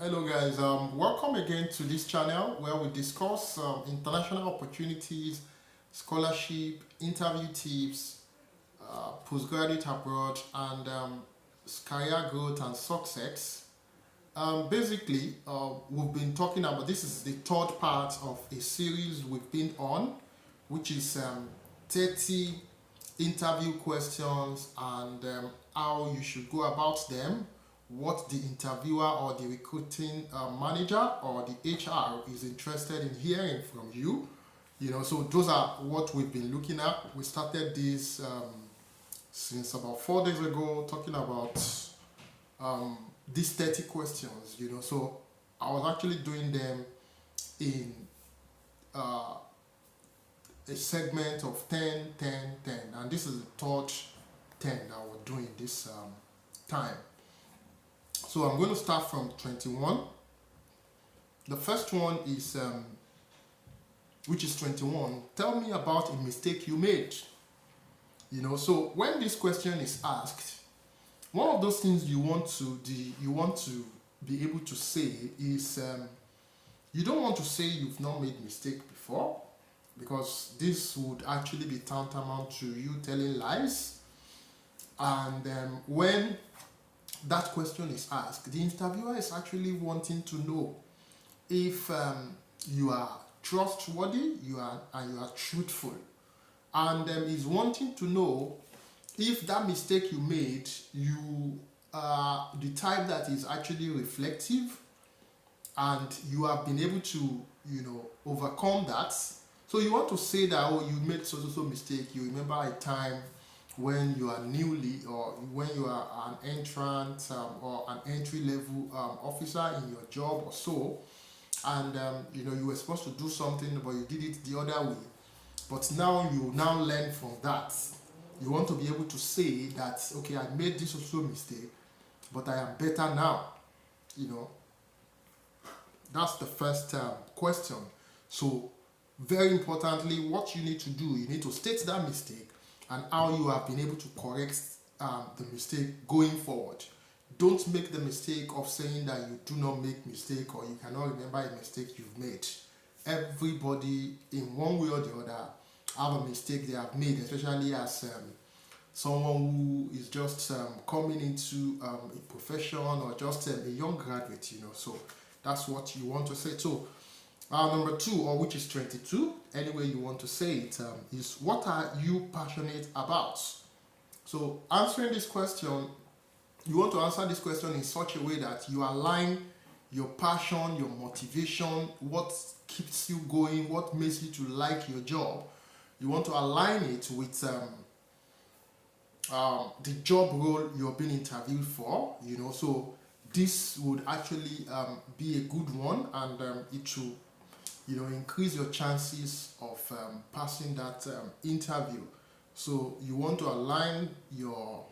Hello guys, welcome again to this channel where we discuss international opportunities, scholarship, interview tips, postgraduate abroad, and career growth and success. We've been talking about this is the third part of a series we've been on, which is 30 interview questions and how you should go about them, what the interviewer or the recruiting manager or the HR is interested in hearing from you. So those are what we've been looking at. We started this since about 4 days ago, talking about these 30 questions. So I was actually doing them in uh, a segment of 10, 10, 10, and this is the third 10 that we're doing this time. So I'm going to start from 21. The first one is, which is 21. Tell me about a mistake you made. So when this question is asked, one of those things you want to be able to say is you don't want to say you've not made mistake before, because this would actually be tantamount to you telling lies. And when that question is asked, the interviewer is actually wanting to know if you are trustworthy, you are truthful, and is wanting to know if that mistake you made, you are the type that is actually reflective, and you have been able to overcome that. So you want to say that, oh, you made so mistake. You remember a time when you are newly, or when you are an entrant or an entry level officer in your job or so, and you were supposed to do something but you did it the other way, but now you learn from that. You want to be able to say that, okay, I made this also mistake, but I am better now. That's the first question. So very importantly, what you need to do, you need to state that mistake and how you have been able to correct the mistake going forward. Don't make the mistake of saying that you do not make mistake or you cannot remember a mistake you've made. Everybody, in one way or the other, have a mistake they have made, especially as someone who is just coming into a profession, or just a young graduate. So that's what you want to say. So number 2, or which is 22, any way you want to say it, is what are you passionate about? So answering this question, you want to answer this question in such a way that you align your passion, your motivation, what keeps you going, what makes you to like your job. You want to align it with the job role you're being interviewed for. So this would actually be a good one, and it will increase your chances of passing that interview. So you want to align your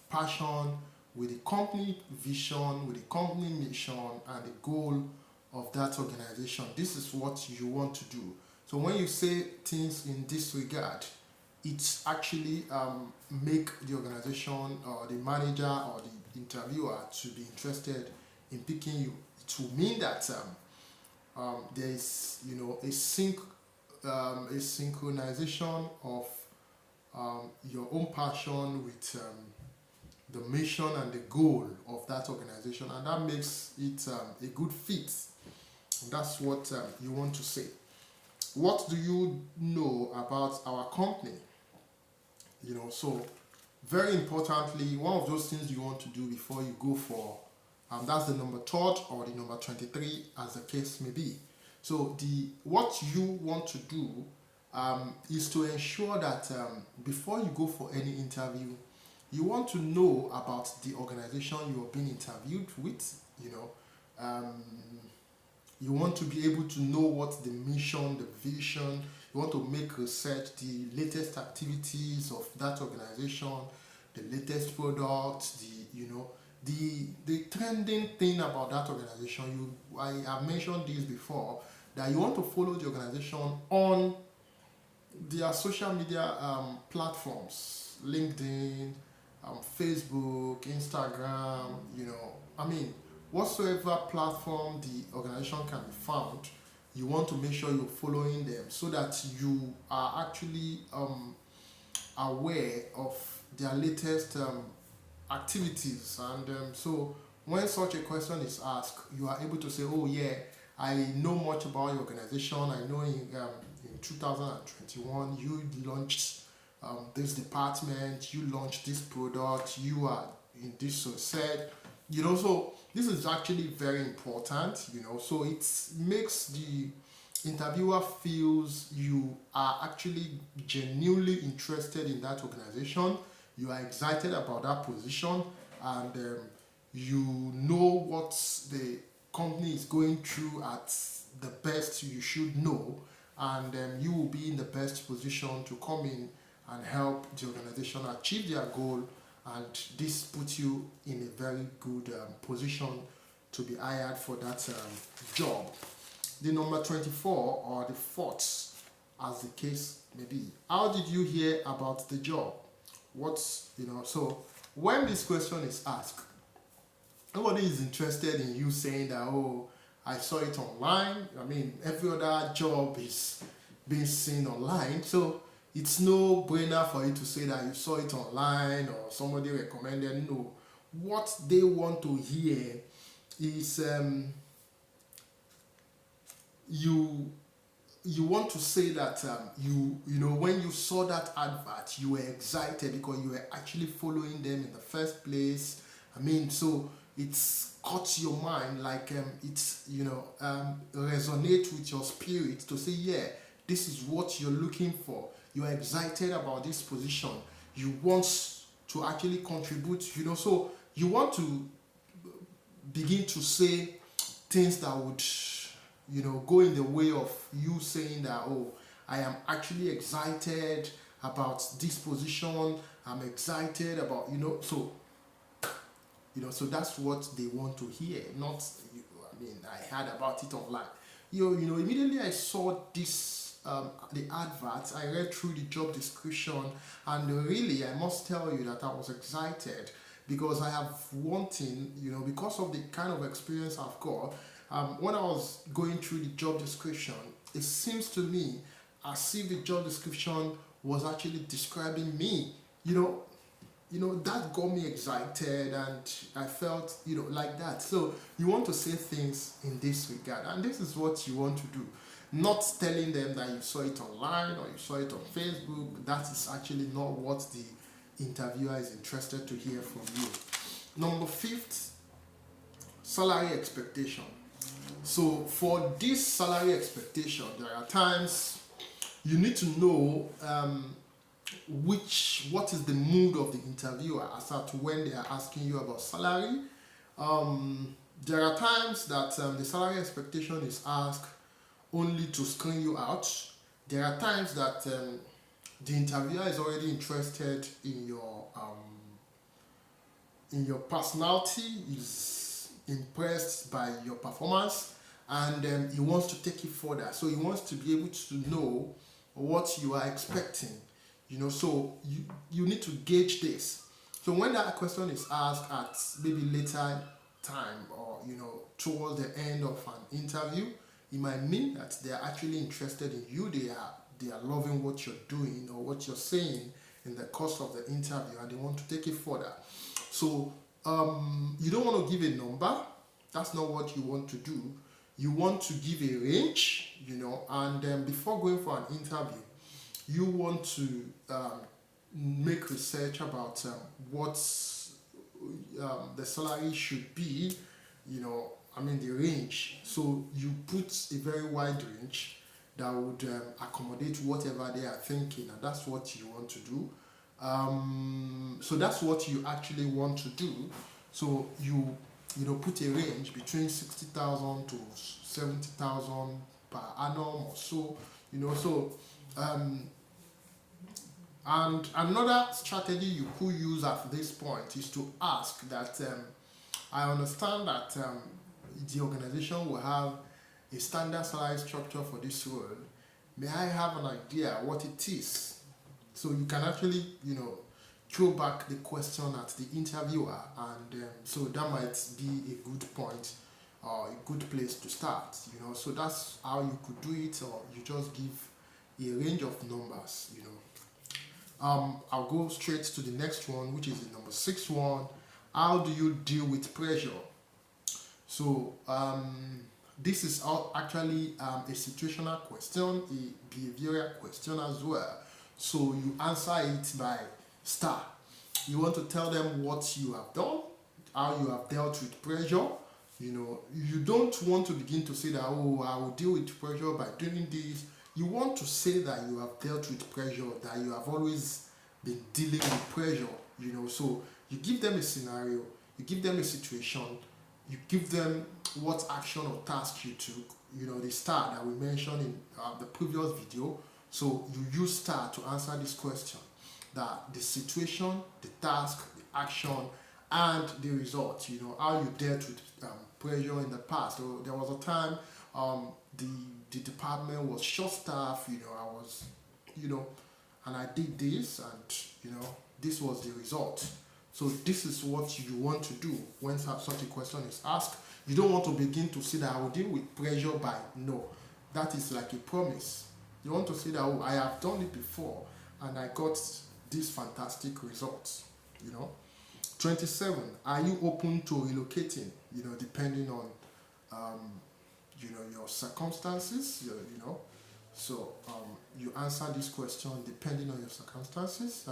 passion with the company vision, with the company mission, and the goal of that organization. This is what you want to do. So when you say things in this regard, it's actually make the organization or the manager or the interviewer to be interested in picking you. It will mean that there is a synchronization of your own passion with the mission and the goal of that organization, and that makes it a good fit. And that's what you want to say. What do you know about our company? So very importantly, one of those things you want to do before you go for that's the number 3 or the number 23, as the case may be. So what you want to do is to ensure that before you go for any interview, you want to know about the organization you are being interviewed with. You want to be able to know what the mission, the vision. You want to make research, the latest activities of that organization, the latest products, the trending thing about that organization. I have mentioned this before, that you want to follow the organization on their social media platforms, LinkedIn, Facebook, Instagram, whatsoever platform the organization can be found, you want to make sure you're following them so that you are actually aware of their latest activities. And so when such a question is asked, you are able to say, oh yeah, I know much about your organization. I know in 2021 you launched this department, you launched this product, you are in this said, so this is actually very important, so it makes the interviewer feels you are actually genuinely interested in that organization, you are excited about that position, and you know what the company is going through at the best you should know, and you will be in the best position to come in and help the organization achieve their goal, and this puts you in a very good position to be hired for that job. The number 24, or the fourth, as the case may be. How did you hear about the job? So when this question is asked, nobody is interested in you saying that, oh, I saw it online. I mean, every other job is being seen online. So it's no brainer for you to say that you saw it online or somebody recommended. No. What they want to hear is you want to say that when you saw that advert, you were excited because you were actually following them in the first place. I mean, so it's caught your mind, like it's resonate with your spirit to say, yeah, this is what you're looking for. You are excited about this position. You want to actually contribute, so you want to begin to say things that would go in the way of you saying that, oh, I am actually excited about this position, I'm excited about, so that's what they want to hear, not, I heard about it online. Immediately I saw this, the advert, I read through the job description, and really, I must tell you that I was excited because I have wanting, because of the kind of experience I've got. When I was going through the job description, it seems to me as if the job description was actually describing me. That got me excited, and I felt, like that. So you want to say things in this regard, and this is what you want to do. Not telling them that you saw it online or you saw it on Facebook. That is actually not what the interviewer is interested to hear from you. Number 5, salary expectation. So for this salary expectation, there are times you need to know what is the mood of the interviewer as to when they are asking you about salary. There are times that the salary expectation is asked only to screen you out. There are times that the interviewer is already interested in your personality, is impressed by your performance, and he wants to take it further. So he wants to be able to know what you are expecting. So you need to gauge this. So when that question is asked at maybe later time, or towards the end of an interview, it might mean that they are actually interested in you. They are loving what you're doing or what you're saying in the course of the interview, and they want to take it further. So you don't want to give a number. That's not what you want to do. You want to give a range, and before going for an interview, you want to make research about what the salary should be, the range. So you put a very wide range that would accommodate whatever they are thinking, and that's what you want to do. So that's what you actually want to do. So you put a range between 60,000 to 70,000 per annum or so. And another strategy you could use at this point is to ask that I understand that the organization will have a standard salary structure for this role. May I have an idea what it is? So you can actually, throw back the question at the interviewer, and so that might be a good point or a good place to start. So that's how you could do it, or you just give a range of numbers. I'll go straight to the next one, which is the number 6 one. How do you deal with pressure? So this is actually a situational question, a behavioral question as well. So you answer it by star. You want to tell them what you have done, how you have dealt with pressure. You don't want to begin to say that, oh, I will deal with pressure by doing this. You want to say that you have dealt with pressure, that you have always been dealing with pressure. So you give them a scenario, you give them a situation, you give them what action or task you took, the star that we mentioned in the previous video. So you use star to answer this question, that the situation, the task, the action, and the result, how you dealt with pressure in the past. So there was a time the department was short-staffed, I was, and I did this, and, this was the result. So this is what you want to do when such a question is asked. You don't want to begin to say that I will deal with pressure by no. That is like a promise. You want to say that, oh, I have done it before and I got these fantastic results. 27. Are you open to relocating? Depending on your circumstances. So you answer this question depending on your circumstances.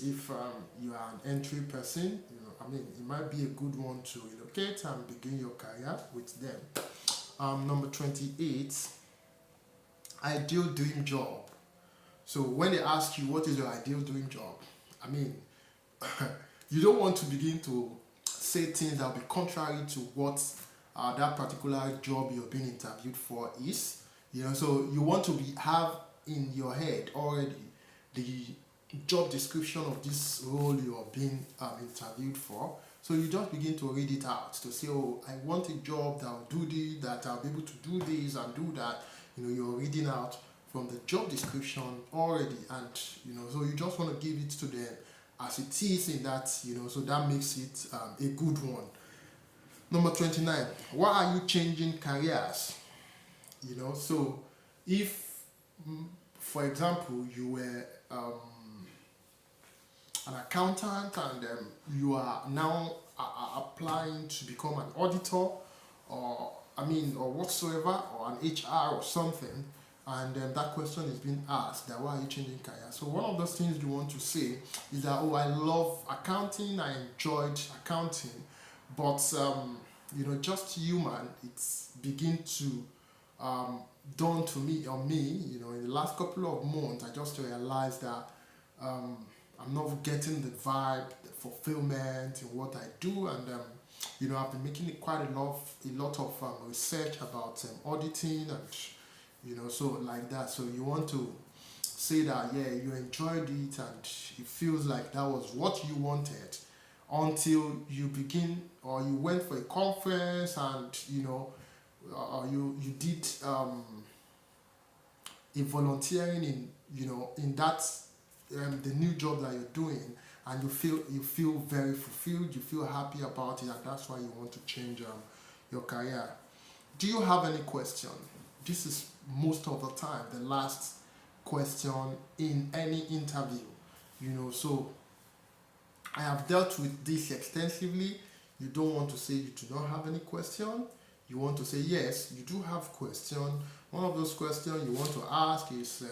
If you are an entry person, it might be a good one to relocate and begin your career with them. Number 28, ideal dream job. So when they ask you what is your ideal dream job, you don't want to begin to say things that will be contrary to what that particular job you're being interviewed for is. So you want to have in your head already the job description of this role you're being interviewed for. So you just begin to read it out to say, oh, I want a job that will do this, that I'll be able to do this and do that. You're reading out from the job description already, and so you just want to give it to them as it is in that, so that makes it a good one. Number 29, why are you changing careers? So if, for example, you were an accountant and you are now applying to become an auditor or whatsoever, or an HR or something, and that question is being asked, that why are you changing career? So one of those things you want to say is that, oh, I love accounting, I enjoyed accounting, but just human, it's begin to dawn on me, in the last couple of months, I just realized that I'm not getting the vibe, the fulfillment in what I do, and I've been making quite a lot of research about auditing, and so like that. So you want to say that, yeah, you enjoyed it and it feels like that was what you wanted, until you begin, or you went for a conference and you did a volunteering in that the new job that you're doing, and you feel very fulfilled, you feel happy about it, and that's why you want to change your career. Do you have any question? This is most of the time the last question in any interview. So I have dealt with this extensively. You don't want to say you do not have any question. You want to say yes, you do have question. One of those questions you want to ask is,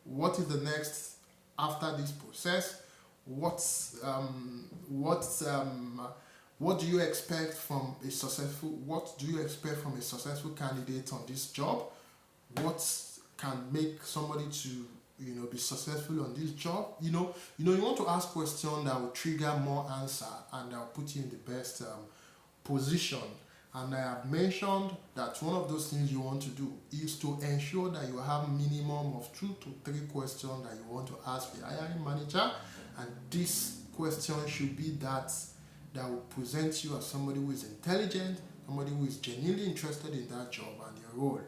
what is the next after this process? What do you expect from a successful candidate on this job? What can make somebody to be successful on this job? You want to ask questions that will trigger more answer and that will put you in the best position. And I have mentioned that one of those things you want to do is to ensure that you have minimum of 2 to 3 questions that you want to ask the hiring manager, and this question should be that will present you as somebody who is intelligent, somebody who is genuinely interested in that job and your role,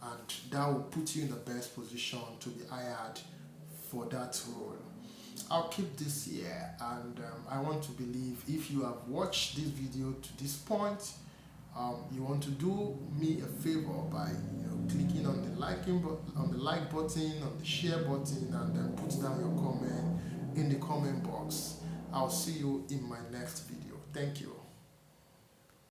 and that will put you in the best position to be hired for that role. I'll keep this here, and I want to believe if you have watched this video to this point, you want to do me a favor by clicking on the like button, on the share button, and then put down your comment in the comment box. I'll see you in my next video. Thank you.